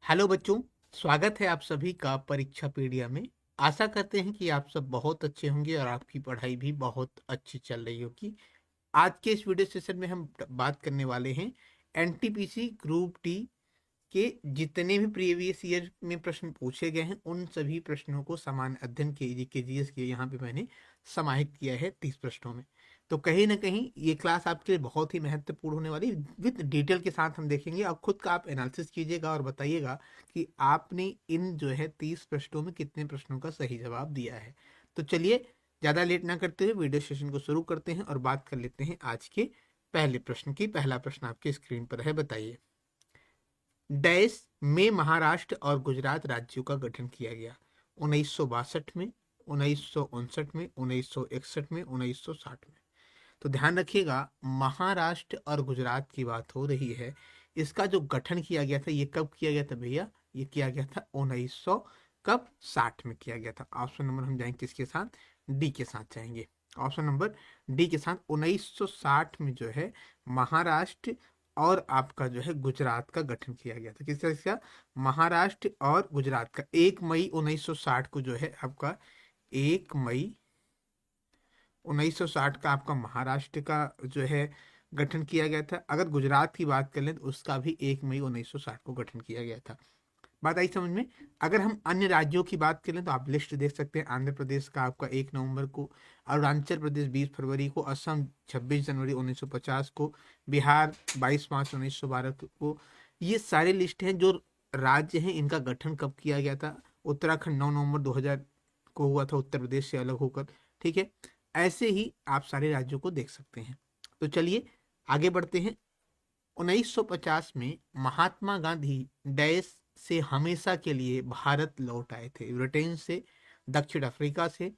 Hello बच्चों, स्वागत है आप सभी का परीक्षा पीडिया में। आशा करते हैं कि आप सब बहुत अच्छे होंगे और आपकी पढ़ाई भी बहुत अच्छी चल रही होगी। आज के इस वीडियो सेशन में हम बात करने वाले हैं एनटीपीसी ग्रुप डी के जितने भी प्रीवियस ईयर में प्रश्न पूछे गए हैं उन सभी प्रश्नों को समान अध्ययन के जीएस के यहाँ पे मैंने समाहित किया है 30 प्रश्नों में। तो कहीं ना कहीं ये क्लास आपके लिए बहुत ही महत्वपूर्ण होने वाली, विद डिटेल के साथ हम देखेंगे और खुद का आप एनालिसिस कीजिएगा और बताइएगा कि आपने इन जो है 30 प्रश्नों में कितने प्रश्नों का सही जवाब दिया है। तो चलिए ज़्यादा लेट ना करते हुए वीडियो सेशन को शुरू करते हैं और बात कर लेते हैं आज के पहले प्रश्न की। पहला प्रश्न आपके स्क्रीन पर है, बताइए डैश में महाराष्ट्र और गुजरात राज्यों का गठन किया गया? 1962 में, 1959 में, 1961 में, 1960 में? तो ध्यान रखिएगा, महाराष्ट्र और गुजरात की बात हो रही है। इसका जो गठन किया गया था ये कब किया गया था भैया? ये किया गया था 1900 कब 60 में किया गया था। ऑप्शन नंबर हम जाएंगे किसके साथ? डी के साथ जाएंगे। ऑप्शन नंबर डी के साथ 1960 में जो है महाराष्ट्र और आपका जो है गुजरात का गठन किया गया था। किस तरह से? महाराष्ट्र और गुजरात का 1 मई 1960 को जो है आपका 1 मई 1960 का आपका महाराष्ट्र का जो है गठन किया गया था। अगर गुजरात की बात कर लें तो उसका भी 1 मई 1960 को गठन किया गया था। बात आई समझ में? अगर हम अन्य राज्यों की बात करें तो आप लिस्ट देख सकते हैं। आंध्र प्रदेश का आपका 1 नवंबर को, अरुणाचल प्रदेश 20 फरवरी को, असम 26 जनवरी 1950 को, बिहार 22 मार्च 1912 को। ये सारे लिस्ट हैं जो राज्य हैं, इनका गठन कब किया गया था। उत्तराखंड 9 नवंबर 2000 को हुआ था, उत्तर प्रदेश से अलग होकर। ठीक है, ऐसे ही आप सारे राज्यों को देख सकते हैं। तो चलिए आगे बढ़ते हैं। 1950 में महात्मा गांधी डैश से हमेशा के लिए भारत लौट आए थे? ब्रिटेन से, दक्षिण अफ्रीका से,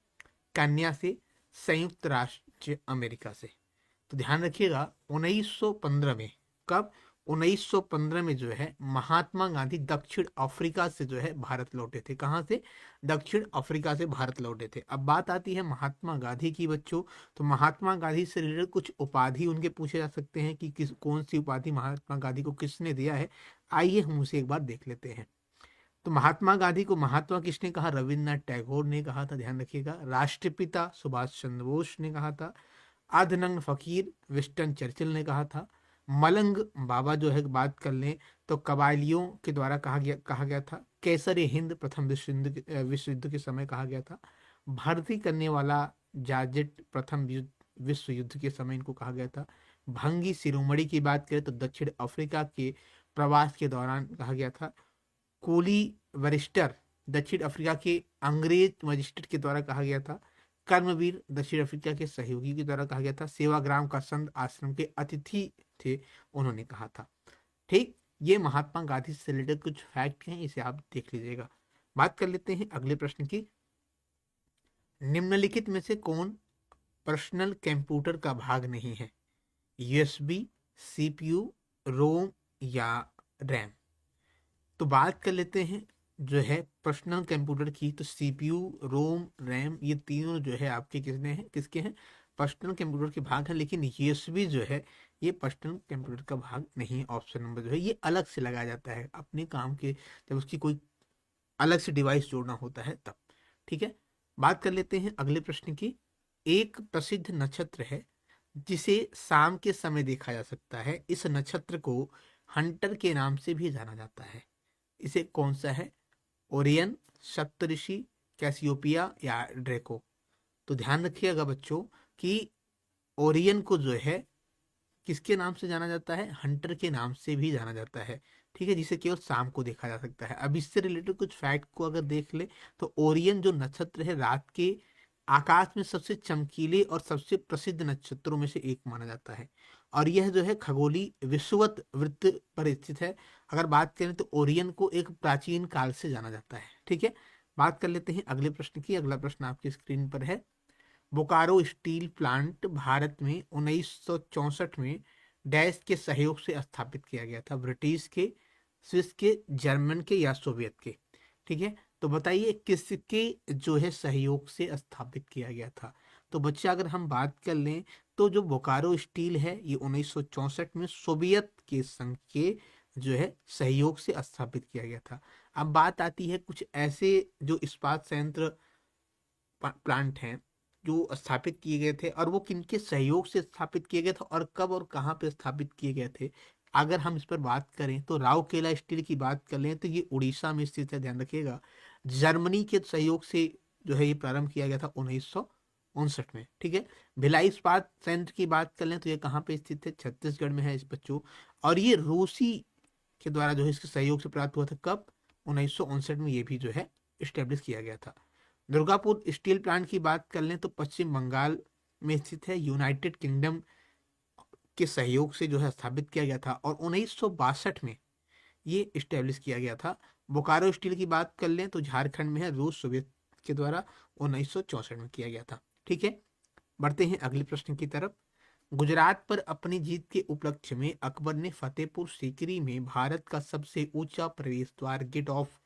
केन्या से, संयुक्त राष्ट्र अमेरिका से? तो ध्यान रखिएगा 1915 में, कब? 1915 में जो है महात्मा गांधी दक्षिण अफ्रीका से जो है भारत लौटे थे। कहाँ से? दक्षिण अफ्रीका से भारत लौटे थे। अब बात आती है महात्मा गांधी की बच्चों। तो महात्मा गांधी से रिलेटेड कुछ उपाधि उनके पूछे जा सकते हैं कि किस कौन सी उपाधि महात्मा गांधी को किसने दिया है। आइए हम उसे एक बार देख लेते हैं। तो महात्मा गांधी को महात्मा किसने कहा? रविन्द्रनाथ टैगोर ने कहा था, ध्यान रखिएगा। राष्ट्रपिता सुभाष चंद्र बोस ने कहा था। अर्धनग्न फकीर विंस्टन चर्चिल ने कहा था। मलंग बाबा जो है बात कर लें तो कबायलियों के द्वारा कहा गया था। केसर हिंद प्रथम विश्व युद्ध के समय कहा गया था। भर्ती करने वाला जाजेट प्रथम विश्व युद्ध के समय इनको कहा गया था। भंगी शिरोमणि की बात करें तो दक्षिण अफ्रीका के प्रवास के दौरान कहा गया था। कोली वरिस्टर दक्षिण अफ्रीका के अंग्रेज मजिस्ट्रेट के द्वारा कहा गया था। कर्मवीर दक्षिण अफ्रीका के सहयोगी के द्वारा कहा गया था। सेवाग्राम का संत आश्रम के अतिथि थे, उन्होंने कहा था। ठीक, ये महात्मा गांधी से रिलेटेड कुछ फैक्ट हैं, इसे आप देख लीजिएगा। बात कर लेते हैं अगले प्रश्न की। निम्नलिखित में से कौन पर्सनल कंप्यूटर का भाग नहीं है? यूएसबी, सीपीयू, रोम या रैम? तो बात कर लेते हैं जो है पर्सनल कंप्यूटर की। तो सीपीयू, रोम, रैम ये तीनों जो है आपके किसके हैं? पर्सनल कंप्यूटर के भाग हैं। लेकिन यूएसबी जो है ये पर्सनल कंप्यूटर का भाग नहीं है। ऑप्शन नंबर जो है ये अलग से लगाया जाता है अपने काम के, जब उसकी कोई अलग से डिवाइस जोड़ना होता है तब। ठीक है, बात कर लेते हैं अगले प्रश्न की। एक प्रसिद्ध नक्षत्र है जिसे शाम के समय देखा जा सकता है। इस नक्षत्र को हंटर के नाम से भी जाना जाता है। इसे कौन सा है? ओरियन, सप्तऋषि, कैसियोपिया या ड्रेको? तो ध्यान रखिएगा बच्चों कि ओरियन को जो है किसके नाम से जाना जाता है? हंटर के नाम से भी जाना जाता है। ठीक है, जिसे केवल शाम को देखा जा सकता है। अब इससे रिलेटेड कुछ फैक्ट को अगर देख ले तो ओरियन जो नक्षत्र है रात के आकाश में सबसे चमकीले और सबसे प्रसिद्ध नक्षत्रों में से एक माना जाता है। और यह जो है खगोलीय विषुवत वृत्त पर स्थित है। अगर बात करें तो ओरियन को एक प्राचीन काल से जाना जाता है। ठीक है, बात कर लेते हैं अगले प्रश्न की। अगला प्रश्न आपकी स्क्रीन पर है। बोकारो स्टील प्लांट भारत में 1964 में डैश के सहयोग से स्थापित किया गया था? ब्रिटिश के, स्विस के, जर्मन के या सोवियत के? ठीक है, तो बताइए किसके जो है सहयोग से स्थापित किया गया था? तो बच्चे अगर हम बात कर लें तो जो बोकारो स्टील है ये 1964 में सोवियत के संघ के जो है सहयोग से स्थापित किया गया था। अब बात आती है कुछ ऐसे जो इस्पात संयंत्र प्लांट हैं जो स्थापित किए गए थे और वो किनके सहयोग से स्थापित किए गए थे और कब और कहाँ पे स्थापित किए गए थे। अगर हम इस पर बात करें तो राउरकेला स्टील की बात कर लें तो ये उड़ीसा में स्थित है, ध्यान रखिएगा। जर्मनी के सहयोग से जो है ये प्रारंभ किया गया था 1959 में, ठीक है। भिलाई इस्पात संयंत्र की बात कर लें तो ये कहाँ पे स्थित है, छत्तीसगढ़ में है इस बच्चों। और ये रूसी के द्वारा जो है इसके सहयोग से प्राप्त हुआ था, कब, 1959 में ये भी जो है स्टेब्लिश किया गया था। दुर्गापुर स्टील प्लांट की बात कर लें तो पश्चिम बंगाल में स्थित है, यूनाइटेड किंगडम के सहयोग से जो है स्थापित किया गया था और 1962 में ये स्टेब्लिश किया गया था। बोकारो स्टील की बात कर लें तो झारखंड में है, रूस सोवियत के द्वारा 1964 में किया गया था, ठीक है। बढ़ते हैं अगले प्रश्न की तरफ। गुजरात पर अपनी जीत के उपलक्ष्य में अकबर ने फतेहपुर सीकरी में भारत का सबसे ऊंचा प्रवेश द्वार गेट ऑफ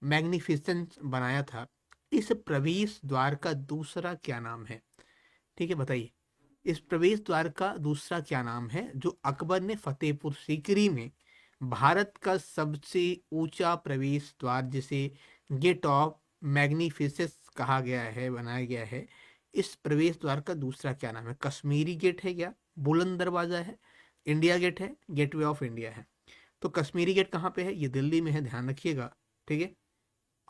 मैग्निफिसेंस बनाया था। इस प्रवेश द्वार का दूसरा क्या नाम है, ठीक है, बताइए। इस प्रवेश द्वार का दूसरा क्या नाम है जो अकबर ने फतेहपुर सीकरी में भारत का सबसे ऊंचा प्रवेश द्वार जिसे गेट ऑफ मैग्निफिसेंस कहा गया है, बनाया गया है। इस प्रवेश द्वार का दूसरा क्या नाम है? कश्मीरी गेट है क्या, बुलंद दरवाजा है, इंडिया गेट है, गेटवे ऑफ इंडिया है? तो कश्मीरी गेट कहाँ पे है? ये दिल्ली में है, ध्यान रखिएगा, ठीक है।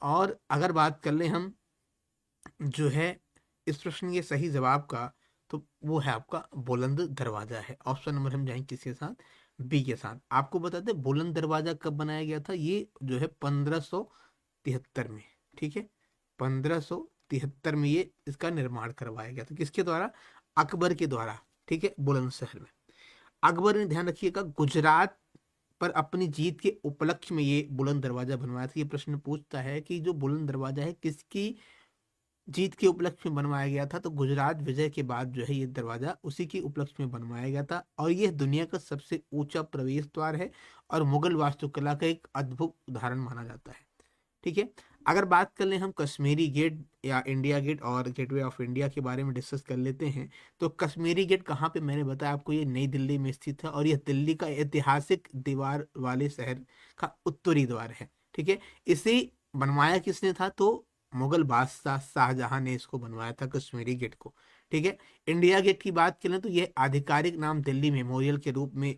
और अगर बात कर लें हम जो है इस प्रश्न के सही जवाब का, तो वो है आपका बुलंद दरवाजा है। ऑप्शन नंबर हम जाएंगे किसके साथ, बी के साथ। आपको बता दें बुलंद दरवाजा कब बनाया गया था, ये जो है 1573 में, ठीक है। 1573 में ये इसका निर्माण करवाया गया था, किसके द्वारा? अकबर के द्वारा, ठीक है, बुलंदशहर में। अकबर ने, ध्यान रखिएगा, गुजरात पर अपनी जीत के उपलक्ष्य में ये बुलंद दरवाजा बनवाया था। ये प्रश्न पूछता है कि जो बुलंद दरवाजा है किसकी जीत के उपलक्ष्य में बनवाया गया था, तो गुजरात विजय के बाद जो है ये दरवाजा उसी के उपलक्ष्य में बनवाया गया था और यह दुनिया का सबसे ऊंचा प्रवेश द्वार है और मुगल वास्तुकला का एक अद्भुत उदाहरण माना जाता है, ठीक है। अगर बात कर लें हम कश्मीरी गेट या इंडिया गेट और गेटवे ऑफ इंडिया के बारे में डिस्कस कर लेते हैं, तो कश्मीरी गेट कहाँ पे, मैंने बताया आपको, ये नई दिल्ली में स्थित है और यह दिल्ली का ऐतिहासिक दीवार वाले शहर का उत्तरी द्वार है, ठीक है। इसे बनवाया किसने था, तो मुगल बादशाह शाहजहां ने इसको बनवाया था, कश्मीरी गेट को, ठीक है। इंडिया गेट की बात करें तो यह आधिकारिक नाम दिल्ली मेमोरियल के रूप में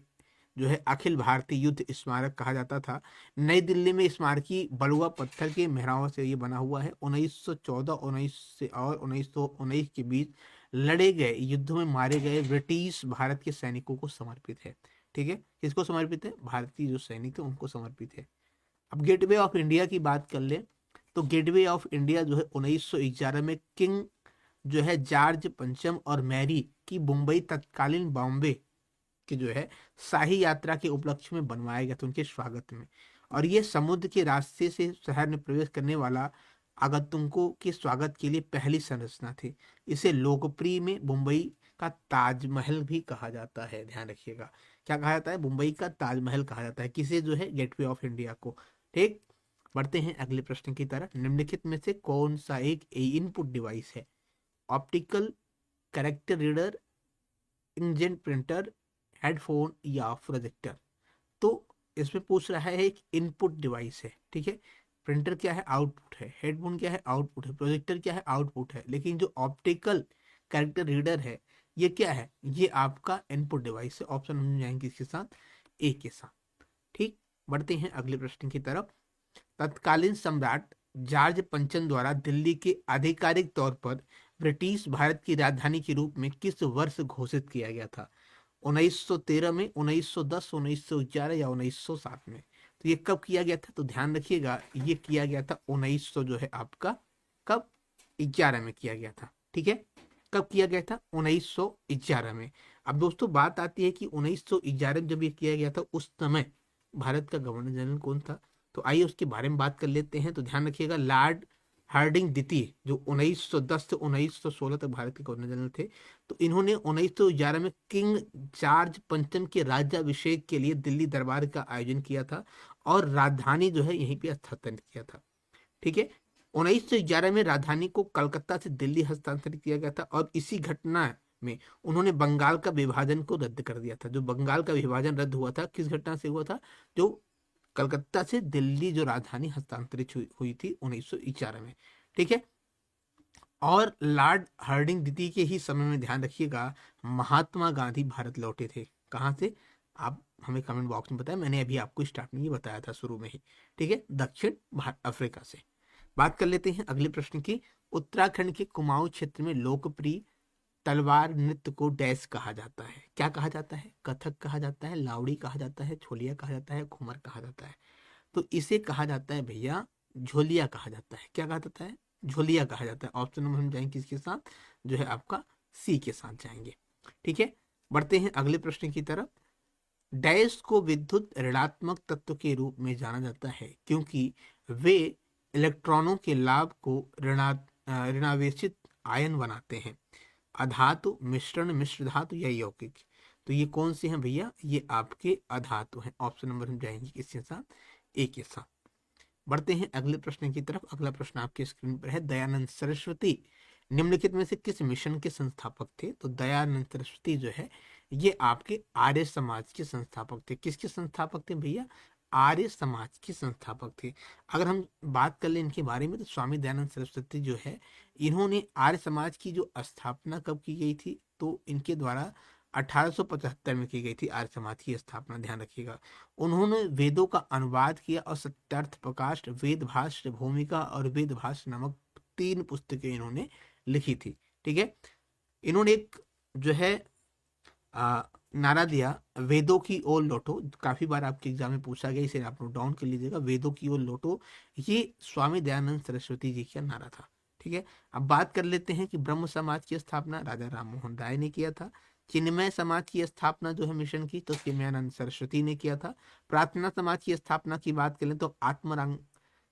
जो है अखिल भारतीय युद्ध स्मारक कहा जाता था। नई दिल्ली में स्मारकी बलुआ पत्थर के मेहराबों से ये बना हुआ है। 1914 19 से और 1919 के बीच लड़े गए युद्धों में मारे गए ब्रिटिश भारत के सैनिकों को समर्पित है, ठीक है। किसको समर्पित है? भारतीय जो सैनिक थे उनको समर्पित है। अब गेटवे ऑफ इंडिया की बात कर ले तो गेटवे ऑफ इंडिया जो है 1911 में किंग जो है जॉर्ज पंचम और मैरी की मुंबई तत्कालीन बॉम्बे के जो है शाही यात्रा के उपलक्ष्य में बनवाया गया था, उनके स्वागत में। और ये समुद्र के रास्ते से शहर में प्रवेश करने वाला आगंतुकों के स्वागत के लिए पहली संरचना थी। इसे लोकप्रिय में मुंबई का ताजमहल भी कहा जाता है, ध्यान रखिएगा। क्या कहा जाता है? मुंबई का ताजमहल कहा जाता है किसे, जो है गेटवे ऑफ इंडिया को, ठीक। बढ़ते हैं अगले प्रश्न की तरफ। निम्नलिखित में से कौन सा एक इनपुट डिवाइस है? Optical character reader, inkjet printer, headphone या प्रोजेक्टर? तो इसमें पूछ रहा है एक इनपुट डिवाइस है, ठीक है। प्रिंटर क्या है? आउटपुट है। हेडफोन क्या है? आउटपुट है। प्रोजेक्टर क्या है? आउटपुट है। लेकिन जो ऑप्टिकल कैरेक्टर रीडर है ये क्या है? ये आपका इनपुट डिवाइस है। ऑप्शन हम जाएंगे इसके साथ, ए के साथ, ठीक। बढ़ते हैं अगले प्रश्न की तरफ। तत्कालीन सम्राट जॉर्ज पंचम द्वारा दिल्ली के आधिकारिक तौर पर ब्रिटिश भारत की राजधानी के रूप में किस वर्ष घोषित किया गया था? 1913 में, 1910, 1911 या 1907 में? तो ये कब किया गया था? तो ध्यान रखिएगा ये किया गया था 1900 जो है आपका कब, 11 में किया गया था, ठीक है। कब किया गया था? 1911 में। अब दोस्तों बात आती है कि 1911 में जब ये किया गया था उस समय भारत का गवर्नर जनरल कौन था? तो आइए उसके बारे में बात कर लेते हैं। तो ध्यान रखिएगा लॉर्ड हार्डिंग द्वितीय जो 1910 से 1916 तक भारत के गवर्नर जनरल थे। तो इन्होंने 1911 में किंग जॉर्ज पंचम के राज्याभिषेक के लिए दिल्ली दरबार का आयोजन किया था और राजधानी जो है यहीं पे स्थानांतरित किया था, ठीक है। 1911 में राजधानी को कलकत्ता से दिल्ली हस्तांतरित किया गया था और इसी घटना में उन्होंने बंगाल का विभाजन को रद्द कर दिया था। जो बंगाल का विभाजन रद्द हुआ था किस घटना से हुआ था? जो कलकत्ता से दिल्ली जो राजधानी हस्तांतरित हुई थी 1911 में। ठीक है। और लॉर्ड हार्डिंग द्वितीय के ही समय में, ध्यान रखिएगा, महात्मा गांधी भारत लौटे थे। कहाँ से? आप हमें कमेंट बॉक्स में बताएं, मैंने अभी आपको स्टार्टिंग में बताया था शुरू में ही। ठीक है, दक्षिण अफ्रीका से। बात कर लेते हैं अगले प्रश्न की। उत्तराखंड के कुमाऊं क्षेत्र में लोकप्रिय तलवार नृत्य को डैश कहा जाता है? क्या कहा जाता है? कथक कहा जाता है, लावड़ी कहा जाता है, छोलिया कहा जाता है, घूमर कहा जाता है? तो इसे कहा जाता है भैया झोलिया कहा जाता है। क्या कहा जाता है? झोलिया कहा जाता है। ऑप्शन नंबर हम जाएंगे किसके साथ? जो है आपका सी के साथ जाएंगे। ठीक है, बढ़ते हैं अगले प्रश्न की तरफ। डैश को विद्युत ऋणात्मक तत्व के रूप में जाना जाता है क्योंकि वे इलेक्ट्रॉनों के लाभ को ऋणावेशित आयन बनाते हैं। अधातु, मिश्रण, मिश्र धातु या यौगिक? तो ये कौन से हैं भैया? ये आपके अधातु हैं। ऑप्शन नंबर हम जाएंगे किसके साथ? ए के साथ। बढ़ते हैं अगले प्रश्न की तरफ। अगला प्रश्न आपके स्क्रीन पर है। दयानंद सरस्वती निम्नलिखित में से किस मिशन के संस्थापक थे? तो दयानंद सरस्वती जो है ये आपके आर्य समाज के संस्थापक थे। किसके संस्थापक थे भैया? आर्य समाज के संस्थापक थे। अगर हम बात कर लें इनके बारे में तो स्वामी दयानंद सरस्वती जो है इन्होंने आर्य समाज की जो स्थापना कब की गई थी? तो इनके द्वारा 1875 में की गई थी आर्य समाज की स्थापना, ध्यान रखिएगा। उन्होंने वेदों का अनुवाद किया और सत्यार्थ प्रकाश, वेद भाष्य, भूमिका और वेद भाष्य नामक 3 पुस्तकें इन्होंने लिखी थी। ठीक है, इन्होंने एक जो है नारा दिया, वेदों की ओर लौटो। काफी बार आपके एग्जाम में पूछा गया, इसे आप नोट डाउन कर लीजिएगा, वेदों की ओर लौटो। ये स्वामी दयानंद सरस्वती जी का नारा था। ठीक है, अब बात कर लेते हैं कि ब्रह्म समाज की स्थापना राजा राम मोहन राय ने किया था। चिन्मय समाज की स्थापना जो है मिशन की, तो चिन्मयानंद सरस्वती ने किया था। प्रार्थना समाज की स्थापना की बात करें तो आत्माराम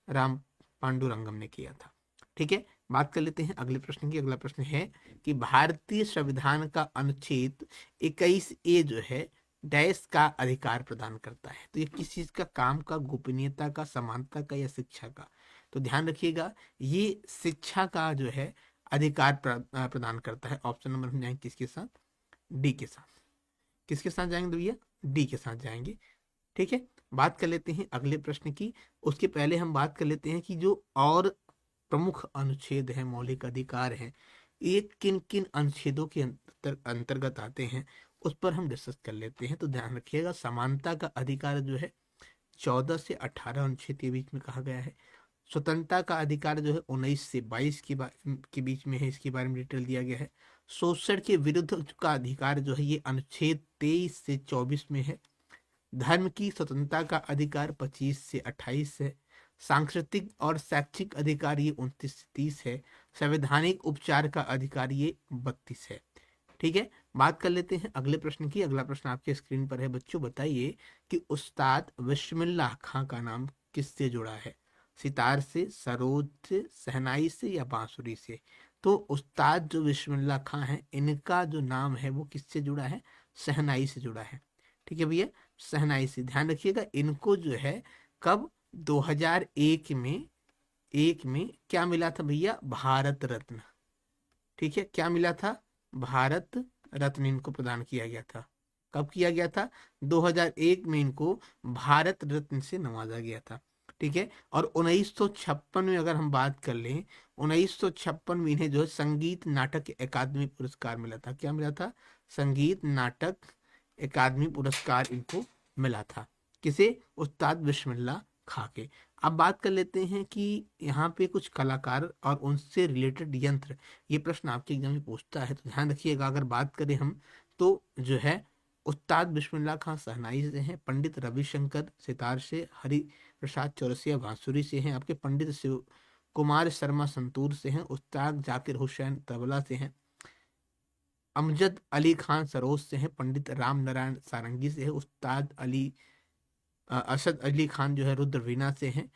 राम पांडुरंगम ने किया था। ठीक है, बात कर लेते हैं अगले प्रश्न की। अगला प्रश्न है कि भारतीय संविधान का अनुच्छेद 21A जो है डैश का अधिकार प्रदान करता है? तो ये किस चीज का? काम का, गोपनीयता का, समानता का या शिक्षा का? तो ध्यान रखिएगा, ये शिक्षा का जो है अधिकार प्रदान करता है। ऑप्शन नंबर हम जाएंगे किसके साथ? डी के साथ। किसके साथ जाएंगे भैया? डी के साथ जाएंगे। ठीक है, बात कर लेते हैं अगले प्रश्न की। उसके पहले हम बात कर लेते हैं कि जो और प्रमुख अनुच्छेद है, मौलिक अधिकार है, ये किन किन अनुच्छेदों के अंतर्गत आते हैं, उस पर हम डिस्कस कर लेते हैं। तो ध्यान रखिएगा, समानता का अधिकार जो है 14 से 18 अनुच्छेद के बीच में कहा गया है। स्वतंत्रता का अधिकार जो है 19 से 22 के बीच में है, इसके बारे में डिटेल दिया गया है। शोषण के विरुद्ध का अधिकार जो है ये अनुच्छेद 23 से 24 में है। धर्म की स्वतंत्रता का अधिकार 25 से 28 है। सांस्कृतिक और शैक्षिक अधिकार ये 29 से 30 है। संवैधानिक उपचार का अधिकार ये 32 है। ठीक है, बात कर लेते हैं अगले प्रश्न की। अगला प्रश्न आपके स्क्रीन पर है। बच्चों बताइए कि उस्ताद बिस्मिल्लाह खां का नाम किससे जुड़ा है? सितार से, सरोद से, शहनाई से या बांसुरी से? तो उस्ताद जो बिस्मिल्लाह खां है इनका जो नाम है वो किससे जुड़ा है? शहनाई से जुड़ा है। ठीक है भैया, शहनाई से। ध्यान रखिएगा, इनको जो है कब? 2001 में क्या मिला था भैया? भारत रत्न। ठीक है, क्या मिला था? भारत रत्न इनको प्रदान किया गया था। कब किया गया था? 2001 में इनको भारत रत्न से नवाजा गया था। ठीक है, और 1956 में अगर हम बात कर लें, 1956 में इन्हें जो है संगीत नाटक अकादमी पुरस्कार मिला था। क्या मिला था? संगीत नाटक अकादमी पुरस्कार इनको मिला था। किसे? उस्ताद बिस्मिल्लाह खां के। अब बात कर लेते हैं कि यहाँ पे कुछ कलाकार और उनसे रिलेटेड यंत्र, ये प्रश्न आपके एग्जाम में पूछता है, तो ध्यान रखिएगा। अगर बात करें हम तो जो है उस्ताद बिस्मिल्लाह खां शहनाई से हैं, पंडित रविशंकर सितार से, हरि प्रसाद चौरसिया बांसुरी से हैं, आपके पंडित शिव कुमार शर्मा संतूर से हैं, उस्ताद जाकिर हुसैन तबला से हैं, अमजद अली खान सरोज से हैं, पंडित राम नारायण सारंगी से है, उस्ताद असद अली खान जो है रुद्र वीणा से हैं,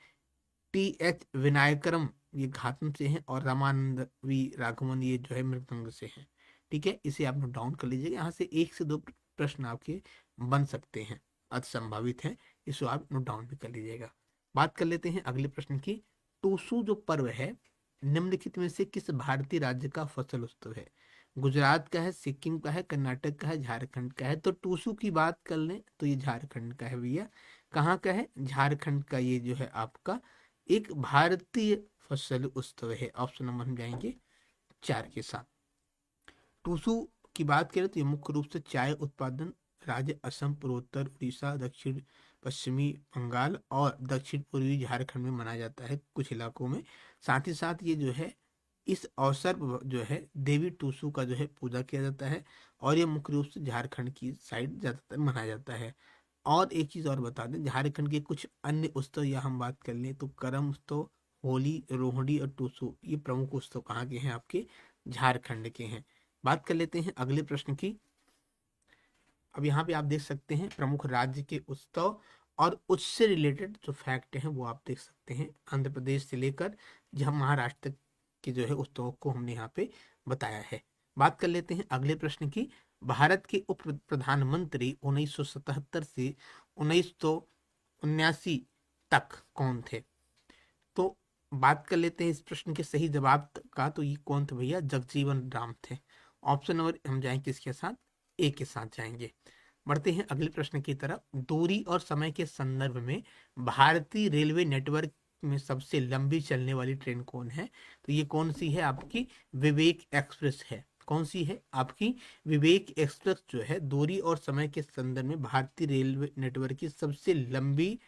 TH विनायकरम ये घातम से हैं, और रामानंद वी राघवन ये जो है मृदंग से हैं। ठीक है, इसे आप नोट डाउन कर लीजिएगा। यहाँ से 1 से 2 प्रश्न आपके बन सकते हैं, अति संभावित है, इसको आप नोट डाउन भी कर लीजिएगा। बात कर लेते हैं अगले प्रश्न की। टूसू जो पर्व है निम्नलिखित में से किस भारतीय राज्य का फसल उत्सव है? गुजरात का है, सिक्किम का है, कर्नाटक का है, झारखंड का है। तो टूसू की बात कर लें तो ये झारखंड का है भैया। कहाँ का है? झारखंड का। ये जो है आपका एक भारतीय फसल उत्सव है। ऑप्शन नंबर हम जाएंगे 4 के साथ। टूसू की बात करें तो ये मुख्य रूप से चाय उत्पादन राज्य असम, पूर्वोत्तर उड़ीसा, दक्षिण पश्चिमी बंगाल और दक्षिण पूर्वी झारखंड में मनाया जाता है कुछ इलाकों में। साथ ही साथ ये जो है इस अवसर पर जो है देवी टूसू का जो है पूजा किया जाता है, और ये मुख्य रूप से झारखंड की साइड ज्यादातर मनाया जाता है। और एक चीज और बता दें, झारखंड के कुछ अन्य उत्सव या हम बात कर लें तो करम उत्सव, होली, रोहड़ी और टूसू, ये प्रमुख उत्सव कहाँ के हैं? आपके झारखंड के हैं। बात कर लेते हैं अगले प्रश्न की। अब यहाँ पे आप देख सकते हैं प्रमुख राज्य के उत्सव और उससे रिलेटेड जो फैक्ट हैं वो आप देख सकते हैं। आंध्र प्रदेश से लेकर जहाँ महाराष्ट्र तक के जो है उत्सवों को हमने यहाँ पे बताया है। बात कर लेते हैं अगले प्रश्न की। भारत के उप प्रधानमंत्री 1977 से 1979 तक कौन थे? तो बात कर लेते हैं इस प्रश्न के सही जवाब का। तो ये कौन थे भैया? जगजीवन राम थे। ऑप्शन नंबर हम जाएंगे किसके साथ? ए के साथ जाएंगे। बढ़ते हैं अगले प्रश्न की तरफ। दूरी और समय के संदर्भ में भारतीय रेलवे नेटवर्क में सबसे लंबी चलने वाली ट्रेन कौन है? तो ये कौन सी है? आपकी विवेक एक्सप्रेस है। कौन सी है? आपकी विवेक एक्सप्रेस जो है दूरी और समय के संदर्भ में भारतीय रेलवे नेटवर्क की सबसे लंबी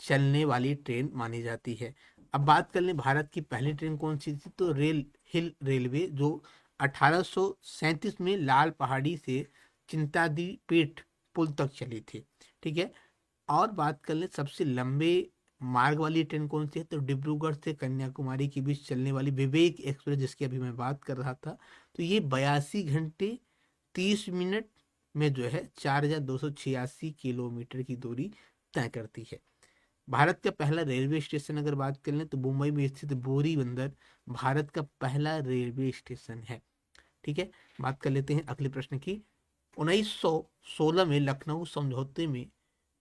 चलने वाली ट्रेन मानी जाती है। अब बात कर लें भारत की पहली ट्रेन कौन सी थी, तो रेल हिल रेलवे जो 1837 में लाल पहाड़ी से चिंतादी पेट पुल तक चली थी। ठीक है। और बात कर ले सबसे लंबे मार्ग वाली ट्रेन कौन सी है, तो डिब्रूगढ़ से कन्याकुमारी के बीच चलने वाली विवेक एक्सप्रेस, जिसकी अभी मैं बात कर रहा था। तो ये 82 घंटे 30 मिनट में जो है 4286 किलोमीटर की दूरी तय करती है। भारत का पहला रेलवे स्टेशन अगर बात कर लें तो मुंबई में स्थित बोरी बंदर भारत का पहला रेलवे स्टेशन है। ठीक है। बात कर लेते हैं अगले प्रश्न की। 1916 में लखनऊ समझौते में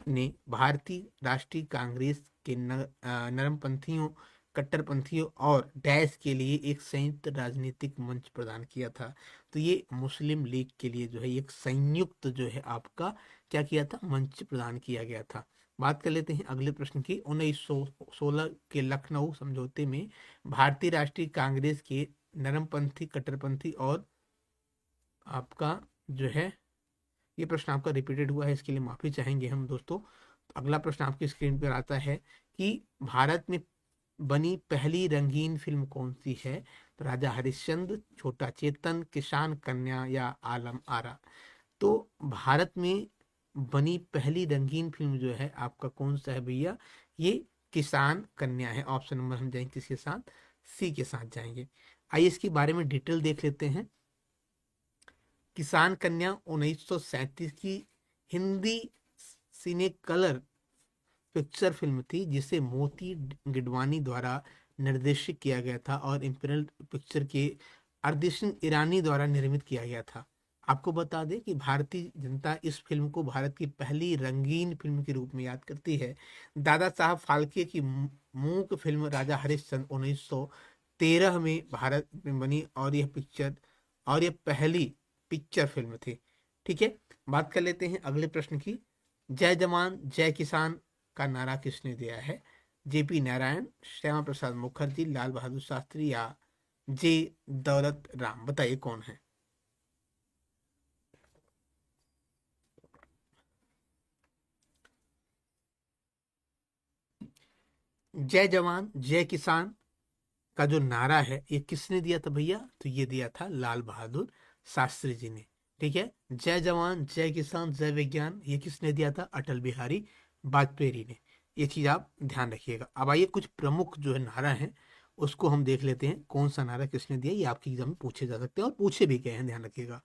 ने भारतीय राष्ट्रीय कांग्रेस के नरमपंथियों, कट्टरपंथियों और डैश के लिए एक संयुक्त राजनीतिक मंच प्रदान किया था। तो ये मुस्लिम लीग के लिए जो है एक संयुक्त जो है आपका क्या किया था? मंच प्रदान किया गया था। बात कर लेते हैं अगले प्रश्न की। 1916 के लखनऊ समझौते में भारतीय राष्ट्रीय कांग्रेस के नरमपंथी, कट्टरपंथी और आपका जो है ये प्रश्न आपका रिपीटेड हुआ है, इसके लिए माफी चाहेंगे हम दोस्तों। तो अगला प्रश्न आपकी स्क्रीन पर आता है कि भारत में बनी पहली रंगीन फिल्म कौन सी है? तो राजा हरिश्चंद्र, छोटा चेतन, किसान कन्या या आलम आरा। तो भारत में बनी पहली रंगीन फिल्म जो है आपका कौन सा है भैया? ये किसान कन्या है। ऑप्शन नंबर हम जाएंगे किसके साथ? सी के साथ जाएंगे। आइए इसके बारे में डिटेल देख लेते हैं। किसान कन्या 1937 की हिंदी सिने कलर पिक्चर फिल्म थी, जिसे मोती गिडवानी द्वारा निर्देशित किया गया था और इंपीरियल पिक्चर के अरदीप सिंह ईरानी द्वारा निर्मित किया गया था। आपको बता दें कि भारतीय जनता इस फिल्म को भारत की पहली रंगीन फिल्म के रूप में याद करती है। दादा साहब फाल्के की मूक फिल्म राजा हरिश्चंद्र 1913 में भारत में बनी, और यह पहली पिक्चर फिल्म थी। ठीक है। बात कर लेते हैं अगले प्रश्न की। जय जवान जय किसान का नारा किसने दिया है? जेपी नारायण, श्यामा प्रसाद मुखर्जी, लाल बहादुर शास्त्री या जे दौलत राम? बताइए कौन है? जय जवान जय किसान का जो नारा है ये किसने दिया था भैया? तो ये दिया था लाल बहादुर शास्त्री जी ने। ठीक है। जय जवान जय किसान जय विज्ञान, ये किसने दिया था? अटल बिहारी वाजपेयी ने। ये चीज आप ध्यान रखिएगा। अब आइए कुछ प्रमुख जो है नारा है उसको हम देख लेते हैं। कौन सा नारा किसने दिया, ये आपकी एग्जाम में पूछे जा सकते हैं और पूछे भी गए हैं, ध्यान रखिएगा।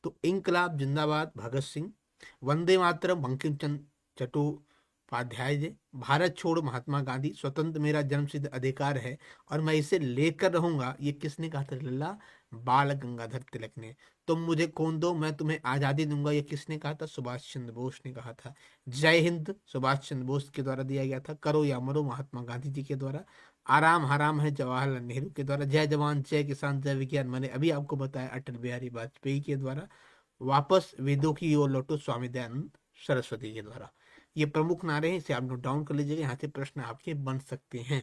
तो इंकलाब जिंदाबाद भगत सिंह, वंदे मातरम बंकिम चंद्र चट्टोपाध्याय जी, भारत छोड़ो महात्मा गांधी, स्वतंत्र मेरा जन्मसिद्ध अधिकार है और मैं इसे लेकर रहूंगा, ये किसने कहा था? लल्ला बाल गंगाधर तिलक ने। तुम मुझे खून दो मैं तुम्हें आजादी दूंगा, ये किसने कहा था? सुभाष चंद्र बोस ने कहा था। जय हिंद सुभाष चंद्र बोस के द्वारा दिया गया था। करो या मरो महात्मा गांधी जी के द्वारा। आराम हराम है जवाहरलाल नेहरू के द्वारा। जय जवान जय किसान जय विज्ञान मैंने अभी आपको बताया अटल बिहारी वाजपेयी के द्वारा। वापस वेदों की ओर लौटो स्वामी दयानंद सरस्वती के द्वारा। ये प्रमुख नारे हैं, इसे आप नोट डाउन कर लीजिएगा, यहाँ से प्रश्न आपके बन सकते हैं।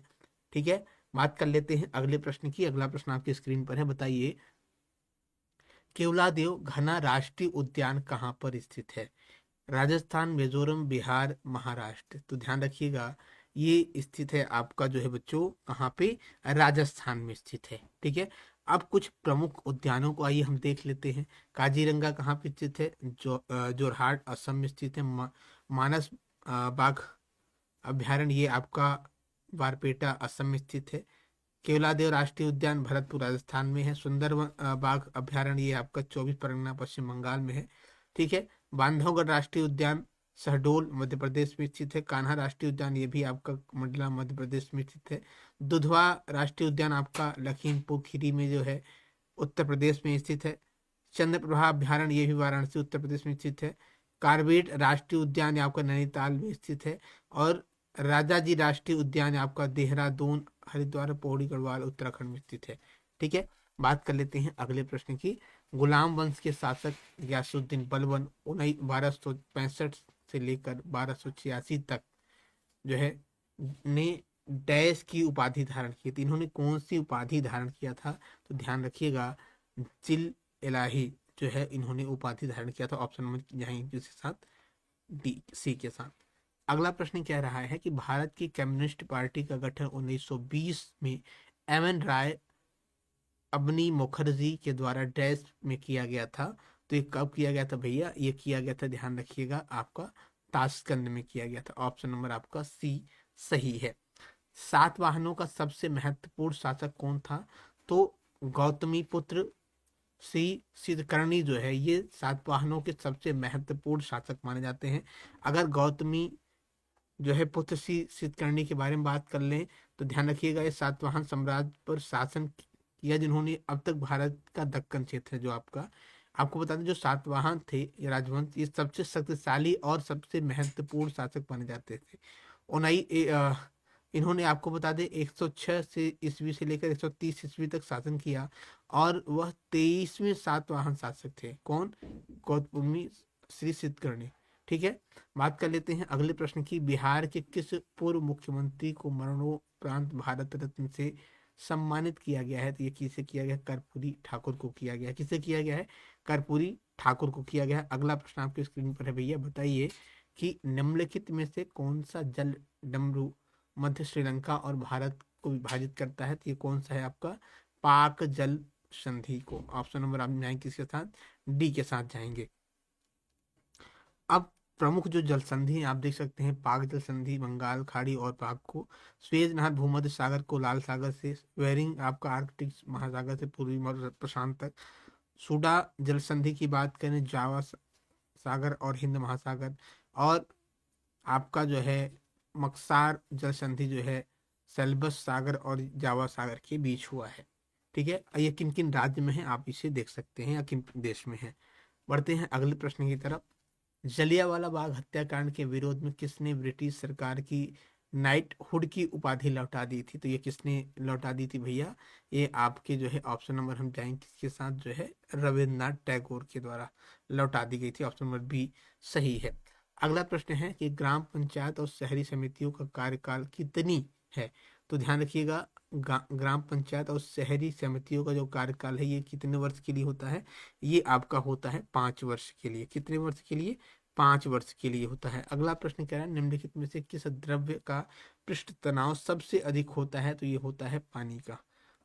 ठीक है, बात कर लेते हैं अगले प्रश्न की। अगला प्रश्न आपकी स्क्रीन पर है, बताइए केवलादेव घना राष्ट्रीय उद्यान कहाँ पर स्थित है? राजस्थान, मिजोरम, बिहार, महाराष्ट्र। तो ध्यान रखिएगा, ये स्थित है आपका जो है बच्चों कहाँ पे? राजस्थान में स्थित है। ठीक है, अब कुछ प्रमुख उद्यानों को आइए हम देख लेते हैं। काजीरंगा कहाँ पे स्थित है? जोरहाट असम में स्थित है। मानस बाघ अभ्यारण्य ये आपका बारपेटा असम में स्थित है। केवलादेव राष्ट्रीय उद्यान भरतपुर राजस्थान में है। सुंदरवन बाघ अभ्यारण्य ये आपका 24 परगना पश्चिम बंगाल में है। ठीक है, बांधवगढ़ राष्ट्रीय उद्यान शहडोल मध्य प्रदेश में स्थित है। कान्हा राष्ट्रीय उद्यान ये भी आपका मंडला मध्य प्रदेश में स्थित है। दुधवा राष्ट्रीय उद्यान आपका लखीमपुर खीरी में जो है उत्तर प्रदेश में स्थित है। चंद्रप्रभा अभ्यारण्य ये भी वाराणसी उत्तर प्रदेश में स्थित है। कार्बेट राष्ट्रीय उद्यान ये आपका नैनीताल में स्थित है। और राजाजी राष्ट्रीय उद्यान आपका देहरादून हरिद्वार पौड़ी गढ़वाल उत्तराखंड में स्थित है। ठीक है, बात कर लेते हैं अगले प्रश्न की। गुलाम वंश के शासक गयासुद्दीन बलबन 1265 से लेकर 1286 तक जो है ने डैश की उपाधि धारण की थी। इन्होंने कौन सी उपाधि धारण किया था? तो ध्यान रखिएगा, जिल इलाही जो है इन्होंने उपाधि धारण किया था। ऑप्शन नंबर यहाँ के साथ डी सी के साथ। अगला प्रश्न कह रहा है कि भारत की कम्युनिस्ट पार्टी का गठन 1920 में एम एन राय अबनी मुखर्जी के द्वारा डैश में किया गया था। तो ये कब किया गया था भैया? ये किया गया था, ध्यान रखिएगा, आपका ताशकंद में किया गया था। ऑप्शन नंबर आपका सी सही है। सातवाहनों का सबसे महत्वपूर्ण शासक कौन था? तो गौतमी पुत्र श्री सिद्धकर्णी जो है ये सातवाहनों के सबसे महत्वपूर्ण शासक माने जाते हैं। अगर गौतमी जो है पुत्र श्री सिद्धकर्णी के बारे में बात कर लें तो ध्यान रखिएगा, ये सातवाहन साम्राज्य पर शासन किया जिन्होंने अब तक भारत का दक्कन क्षेत्र है जो आपका, आपको बता दें जो सातवाहन थे ये राजवंश, ये सबसे शक्तिशाली और सबसे महत्वपूर्ण शासक माने जाते थे। उन्हीं इन्होंने आपको बता दें 106 से ईस्वी से लेकर 130 ईस्वी तक शासन किया और वह 23वें सातवाहन शासक थे। कौन? गौतमी श्री सिद्धकर्णी। ठीक है, बात कर लेते हैं अगले प्रश्न की। बिहार के किस पूर्व मुख्यमंत्री को मरणोपरांत भारत रत्न से सम्मानित किया गया है? तो ये किसे किया गया? कर्पूरी ठाकुर को किया गया है। किसे किया गया है? कर्पूरी ठाकुर को किया गया है। अगला प्रश्न आपकी स्क्रीन पर है भैया, बताइए कि निम्नलिखित में से कौन सा जल डमरू मध्य श्रीलंका और भारत को विभाजित करता है? तो ये कौन सा है आपका? पाक जल संधि को। ऑप्शन नंबर आप जाएंगे किसके साथ? डी के साथ जाएंगे। अब प्रमुख जो जल संधि हैं आप देख सकते हैं, पाक जल संधि बंगाल खाड़ी और पाक को, स्वेज नहर भूमध्य सागर को लाल सागर से, वेरिंग आपका आर्कटिक महासागर से पूर्वी प्रशांत तक, सुडा जल संधि की बात करें जावा सागर और हिंद महासागर, और आपका जो है मक्सार जल संधि जो है सेल्बस सागर और जावा सागर के बीच हुआ है। ठीक है, ये किन किन राज्य में है आप इसे देख सकते हैं या किन देश में है। बढ़ते हैं अगले प्रश्न की तरफ। जलियांवाला बाग हत्याकांड के विरोध में किसने ब्रिटिश सरकार की नाइटहुड की उपाधि लौटा दी थी? तो ये किसने लौटा दी थी भैया? ये आपके जो है ऑप्शन नंबर हम जाएंगे किसके साथ, जो है रविन्द्रनाथ टैगोर के द्वारा लौटा दी गई थी। ऑप्शन नंबर बी सही है। अगला प्रश्न है कि ग्राम पंचायत और शहरी समितियों का कार्यकाल कितनी है? तो ध्यान रखिएगा, ग्राम पंचायत और शहरी समितियों का जो कार्यकाल है ये कितने वर्ष के लिए होता है? ये आपका होता है 5 वर्ष के लिए। कितने वर्ष के लिए? 5 वर्ष के लिए होता है। अगला प्रश्न कह रहा है निम्नलिखित में से किस द्रव्य का पृष्ठ तनाव सबसे अधिक होता है? तो ये होता है पानी का।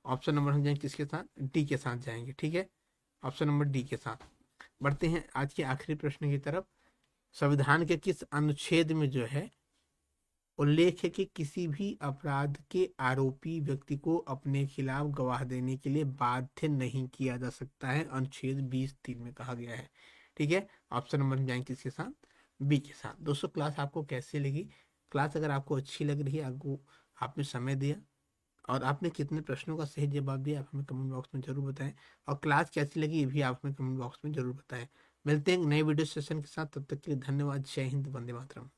ऑप्शन नंबर हम जाएंगे किसके साथ? डी के साथ जाएंगे। ठीक है, ऑप्शन नंबर डी के साथ। बढ़ते हैं आज के आखिरी प्रश्न की तरफ। संविधान के किस अनुच्छेद में जो है उल्लेख है कि किसी भी अपराध के आरोपी व्यक्ति को अपने खिलाफ गवाह देने के लिए बाध्य नहीं किया जा सकता है? अनुच्छेद 20(3) में कहा गया है। ठीक है, ऑप्शन नंबर में जाएंगे किसके साथ? बी के साथ। दोस्तों क्लास आपको कैसी लगी? क्लास अगर आपको अच्छी लग रही है, आपको आपने समय दिया और आपने कितने प्रश्नों का सही जवाब दिया आप हमें कमेंट बॉक्स में जरूर बताएं, और क्लास कैसी लगी ये भी आप हमें कमेंट बॉक्स में जरूर बताएं। मिलते हैं नए वीडियो सेशन के साथ, तब तक के लिए धन्यवाद। जय हिंद, वंदे मातरम।